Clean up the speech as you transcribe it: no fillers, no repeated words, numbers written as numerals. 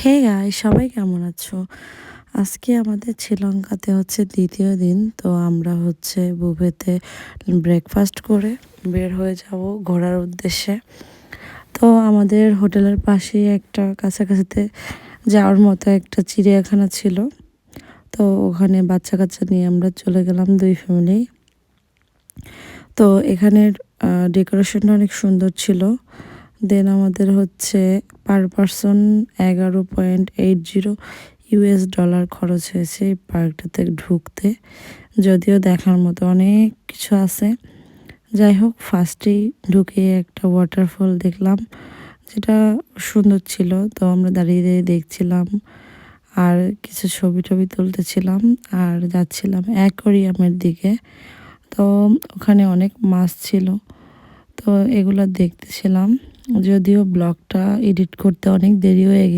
Hey guys, সবাই কেমন আছো? আজকে আমাদের শ্রীলঙ্কাতে হচ্ছে দ্বিতীয় দিন। তো আমরা হচ্ছে বুফেতে ব্রেকফাস্ট করে বের হয়ে যাব ঘোরার উদ্দেশ্যে। তো আমাদের হোটেলের পাশেই একটা কাছাকাছিতে যাওয়ার মতো একটা চিড়িয়াখানা ছিল। তো ওখানে বাচ্চা কাচ্চা নিয়ে আমরা চলে গেলাম দুই ফ্যামিলি। তো এখানের ডেকোরেশনটা অনেক সুন্দর ছিল। দেন আমাদের হচ্ছে পার পারসন $11.80 খরচ হয়েছে এই পার্কটাতে ঢুকতে। যদিও দেখার মতো অনেক কিছু আছে। যাই হোক, ফার্স্টেই ঢুকে একটা ওয়াটারফল দেখলাম, যেটা সুন্দর ছিল। তো আমরা দাঁড়িয়ে দাঁড়িয়ে দেখছিলাম আর কিছু ছবি টবি তুলতেছিলাম আর যাচ্ছিলাম অ্যাকোয়ারিয়ামের দিকে। তো ওখানে অনেক মাছ ছিল, তো এগুলো দেখতেছিলাম। যদিও ব্লগটা এডিট করতে অনেক দেরি হয়ে গেছে।